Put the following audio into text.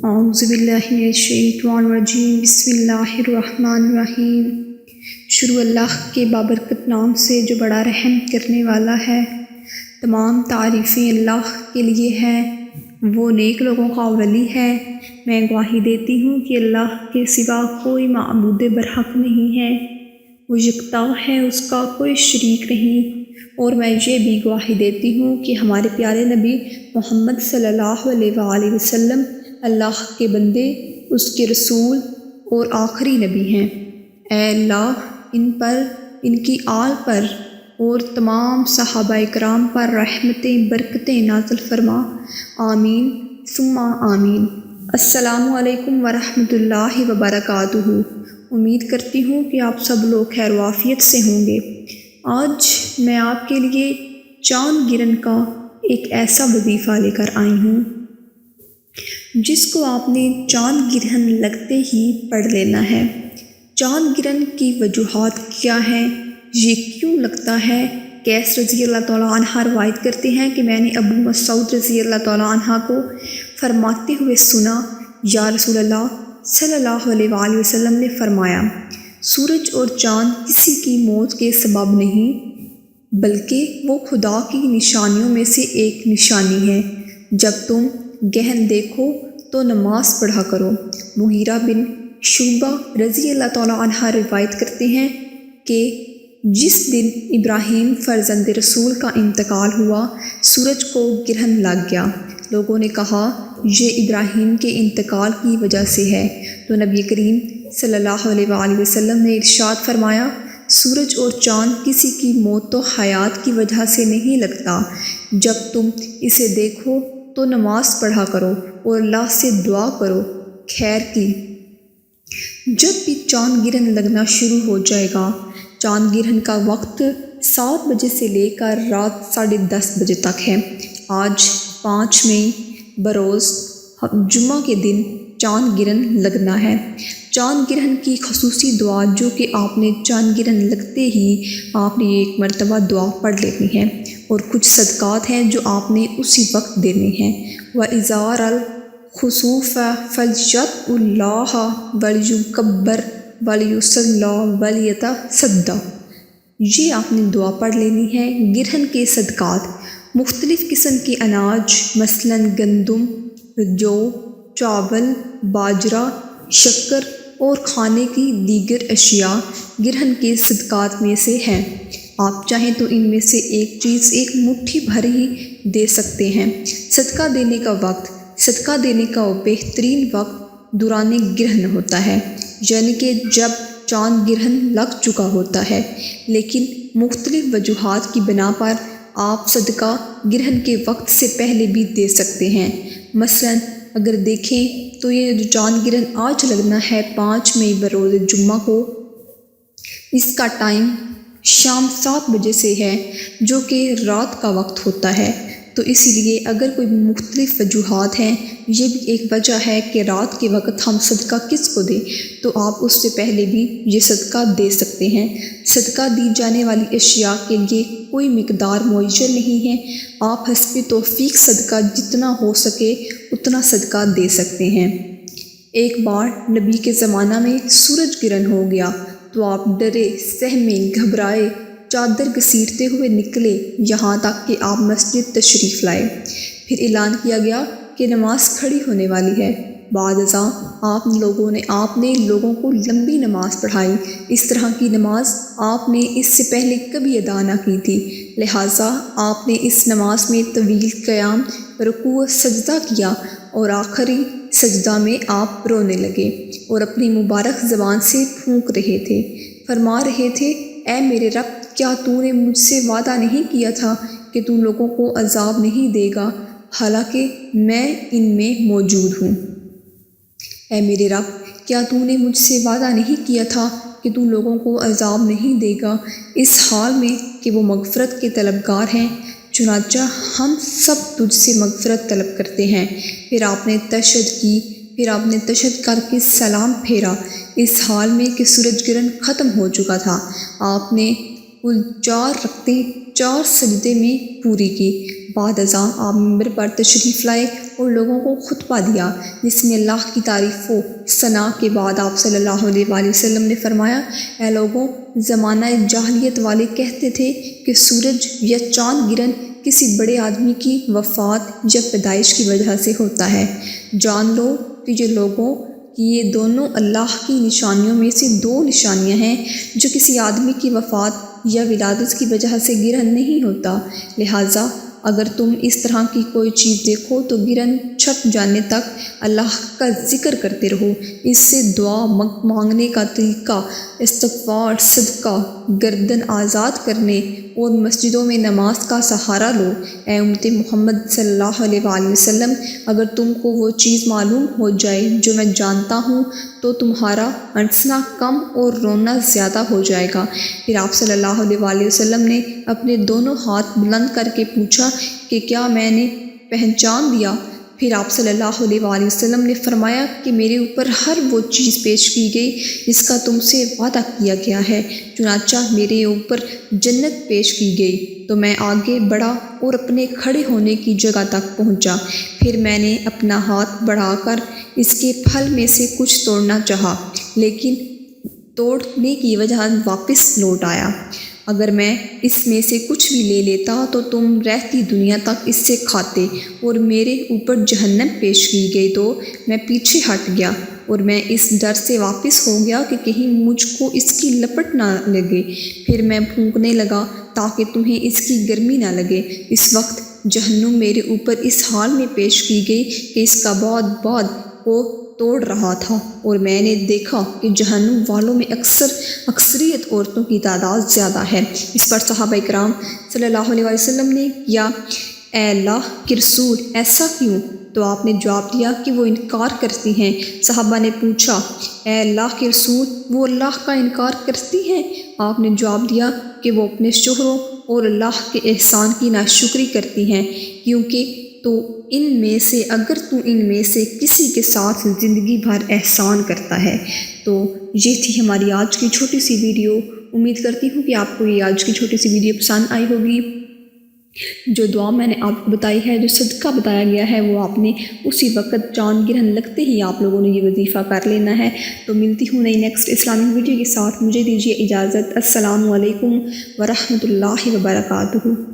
اعوذ باللہ من الشیطان الرجیم، بسم اللہ الرحمن الرحیم۔ شروع اللہ کے بابرکت نام سے جو بڑا رحم کرنے والا ہے۔ تمام تعریفیں اللہ کے لیے ہیں، وہ نیک لوگوں کا ولی ہے۔ میں گواہی دیتی ہوں کہ اللہ کے سوا کوئی معبود برحق نہیں ہے، وہ یکتا ہے، اس کا کوئی شریک نہیں۔ اور میں یہ بھی گواہی دیتی ہوں کہ ہمارے پیارے نبی محمد صلی اللہ علیہ وآلہ وسلم اللہ کے بندے، اس کے رسول اور آخری نبی ہیں۔ اے اللہ، ان پر، ان کی آل پر اور تمام صحابہ کرام پر رحمتیں برکتیں نازل فرما، آمین ثم آمین۔ السلام علیکم ورحمۃ اللہ وبرکاتہ۔ امید کرتی ہوں کہ آپ سب لوگ خیر و عافیت سے ہوں گے۔ آج میں آپ کے لیے چاند گرہن کا ایک ایسا وظیفہ لے کر آئی ہوں جس کو آپ نے چاند گرہن لگتے ہی پڑھ لینا ہے۔ چاند گرہن کی وجوہات کیا ہیں، یہ کیوں لگتا ہے؟ قیس رضی اللہ تعالیٰ عنہ روایت کرتے ہیں کہ میں نے ابو مسعود رضی اللہ تعالیٰ عنہ کو فرماتے ہوئے سنا، یا رسول اللہ صلی اللہ علیہ وآلہ وسلم نے فرمایا، سورج اور چاند کسی کی موت کے سبب نہیں، بلکہ وہ خدا کی نشانیوں میں سے ایک نشانی ہے۔ جب تم گرہن دیکھو تو نماز پڑھا کرو۔ مغیرہ بن شعبہ رضی اللہ تعالیٰ عنہ روایت کرتے ہیں کہ جس دن ابراہیم فرزند رسول کا انتقال ہوا، سورج کو گرہن لگ گیا۔ لوگوں نے کہا یہ ابراہیم کے انتقال کی وجہ سے ہے، تو نبی کریم صلی اللہ علیہ وآلہ وسلم نے ارشاد فرمایا، سورج اور چاند کسی کی موت تو حیات کی وجہ سے نہیں لگتا، جب تم اسے دیکھو تو نماز پڑھا کرو اور اللہ سے دعا کرو خیر کی۔ جب بھی چاند گرہن لگنا شروع ہو جائے گا، چاند گرہن کا وقت 7 بجے سے لے کر رات 10:30 بجے تک ہے۔ آج 5 مئی بروز جمعہ کے دن چاند گرہن لگنا ہے۔ چاند گرہن کی خصوصی دعا جو کہ آپ نے چاند گرہن لگتے ہی آپ نے ایک مرتبہ دعا پڑھ لینی ہے، اور کچھ صدقات ہیں جو آپ نے اسی وقت دینے ہیں۔ وَإِذَا رَأَى الْخُسُوفَ فَلْيَدْعُ اللَّهَ وَلْيُكَبِّرْ وَلْيُصَلِّ وَلْيَتَصَدَّقْ۔ یہ آپ نے دعا پڑھ لینی ہے۔ گرہن کے صدقات، مختلف قسم کے اناج مثلاً گندم، جو، چاول، باجرہ، شکر اور کھانے کی دیگر اشیاء گرہن کے صدقات میں سے ہیں۔ آپ چاہیں تو ان میں سے ایک چیز ایک مٹھی بھر ہی دے سکتے ہیں۔ صدقہ دینے کا وقت، صدقہ دینے کا بہترین وقت دوران گرہن ہوتا ہے، یعنی کہ جب چاند گرہن لگ چکا ہوتا ہے، لیکن مختلف وجوہات کی بنا پر آپ صدقہ گرہن کے وقت سے پہلے بھی دے سکتے ہیں۔ مثلاً اگر دیکھیں تو یہ جو چاند گرہن آج لگنا ہے 5 مئی بروز جمعہ کو، اس کا ٹائم شام 7 بجے سے ہے، جو کہ رات کا وقت ہوتا ہے۔ تو اسی لیے اگر کوئی مختلف وجوہات ہیں، یہ بھی ایک وجہ ہے کہ رات کے وقت ہم صدقہ کس کو دیں، تو آپ اس سے پہلے بھی یہ صدقہ دے سکتے ہیں۔ صدقہ دی جانے والی اشیاء کے لیے کوئی مقدار معین نہیں ہے، آپ حسب توفیق صدقہ جتنا ہو سکے اتنا صدقہ دے سکتے ہیں۔ ایک بار نبی کے زمانہ میں سورج گرہن ہو گیا تو آپ ڈرے، سہمے، گھبرائے، چادر گھسیٹتے ہوئے نکلے، یہاں تک کہ آپ مسجد تشریف لائے۔ پھر اعلان کیا گیا کہ نماز کھڑی ہونے والی ہے۔ بعد ازاں آپ نے لوگوں کو لمبی نماز پڑھائی۔ اس طرح کی نماز آپ نے اس سے پہلے کبھی ادا نہ کی تھی، لہٰذا آپ نے اس نماز میں طویل قیام، رکوع و سجدہ کیا، اور آخری سجدہ میں آپ رونے لگے اور اپنی مبارک زبان سے پھونک رہے تھے، فرما رہے تھے، اے میرے رب، کیا تو نے مجھ سے وعدہ نہیں کیا تھا کہ تو لوگوں کو عذاب نہیں دے گا، حالانکہ میں ان میں موجود ہوں۔ اے میرے رب، کیا تو نے مجھ سے وعدہ نہیں کیا تھا کہ تو لوگوں کو عذاب نہیں دے گا، اس حال میں کہ وہ مغفرت کے طلبگار ہیں، چنانچہ ہم سب تجھ سے مغفرت طلب کرتے ہیں۔ پھر آپ نے تشہد کر کے سلام پھیرا، اس حال میں کہ سورج گرہن ختم ہو چکا تھا۔ آپ نے کل 4 رکعتیں 4 سجدے میں پوری کی۔ بعد ازاں آپ منبر پر تشریف لائے اور لوگوں کو خطبہ دیا، جس میں اللہ کی تعریف و ثنا کے بعد آپ صلی اللہ علیہ وآلہ وسلم نے فرمایا، اے لوگوں، زمانہ جاہلیت والے کہتے تھے کہ سورج یا چاند گرن کسی بڑے آدمی کی وفات یا پیدائش کی وجہ سے ہوتا ہے۔ جان لو کہ یہ لوگوں کہ یہ دونوں اللہ کی نشانیوں میں سے دو نشانیاں ہیں جو کسی آدمی کی وفات یا ولادت کی وجہ سے گرہن نہیں ہوتا، لہٰذا اگر تم اس طرح کی کوئی چیز دیکھو تو گرہن چھپ جانے تک اللہ کا ذکر کرتے رہو، اس سے دعا مانگنے کا طریقہ، استغفار، صدقہ، گردن آزاد کرنے اور مسجدوں میں نماز کا سہارا لو۔ اے امت محمد صلی اللہ علیہ وآلہ وسلم، اگر تم کو وہ چیز معلوم ہو جائے جو میں جانتا ہوں تو تمہارا ہنسنا کم اور رونا زیادہ ہو جائے گا۔ پھر آپ صلی اللہ علیہ وآلہ وسلم نے اپنے دونوں ہاتھ بلند کر کے پوچھا کہ کیا میں نے پہچان دیا؟ پھر آپ صلی اللہ علیہ وآلہ وسلم نے فرمایا کہ میرے اوپر ہر وہ چیز پیش کی گئی جس کا تم سے وعدہ کیا گیا ہے، چنانچہ میرے اوپر جنت پیش کی گئی تو میں آگے بڑھا اور اپنے کھڑے ہونے کی جگہ تک پہنچا، پھر میں نے اپنا ہاتھ بڑھا کر اس کے پھل میں سے کچھ توڑنا چاہا، لیکن توڑنے کی وجہ واپس لوٹ آیا۔ اگر میں اس میں سے کچھ بھی لے لیتا تو تم رہتی دنیا تک اس سے کھاتے، اور میرے اوپر جہنم پیش کی گئی تو میں پیچھے ہٹ گیا، اور میں اس ڈر سے واپس ہو گیا کہ کہیں مجھ کو اس کی لپٹ نہ لگے، پھر میں پھونکنے لگا تاکہ تمہیں اس کی گرمی نہ لگے۔ اس وقت جہنم میرے اوپر اس حال میں پیش کی گئی کہ اس کا بعد کو توڑ رہا تھا، اور میں نے دیکھا کہ جہنم والوں میں اکثریت عورتوں کی تعداد زیادہ ہے۔ اس پر صحابہ کرام صلی اللہ علیہ وسلم نے کیا، اے اللہ کے رسول، ایسا کیوں؟ تو آپ نے جواب دیا کہ وہ انکار کرتی ہیں۔ صحابہ نے پوچھا، اے اللہ کے رسول، وہ اللہ کا انکار کرتی ہیں؟ آپ نے جواب دیا کہ وہ اپنے شوہروں اور اللہ کے احسان کی ناشکری کرتی ہیں، کیونکہ اگر تو ان میں سے کسی کے ساتھ زندگی بھر احسان کرتا ہے۔ تو یہ تھی ہماری آج کی چھوٹی سی ویڈیو۔ امید کرتی ہوں کہ آپ کو یہ آج کی چھوٹی سی ویڈیو پسند آئی ہوگی۔ جو دعا میں نے آپ کو بتائی ہے، جو صدقہ بتایا گیا ہے، وہ آپ نے اسی وقت چاند گرہن لگتے ہی آپ لوگوں نے یہ وظیفہ کر لینا ہے۔ تو ملتی ہوں نئی نیکسٹ اسلامک ویڈیو کے ساتھ، مجھے دیجیے اجازت۔ السلام علیکم ورحمۃ اللہ وبرکاتہ۔